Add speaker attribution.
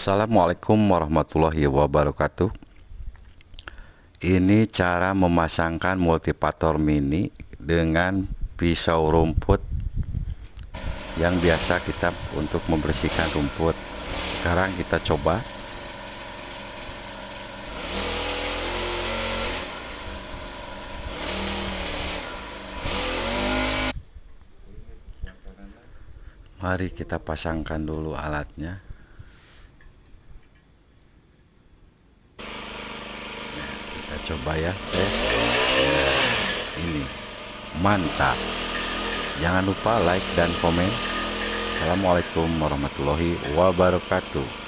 Speaker 1: Assalamualaikum warahmatullahi wabarakatuh. Ini cara memasangkan multipator mini dengan pisau rumput yang biasa kita untuk membersihkan rumput. Sekarang kita coba. Mari kita pasangkan dulu alatnya. Kita coba ya. Ini mantap. Jangan lupa like dan komen. Assalamualaikum warahmatullahi wabarakatuh.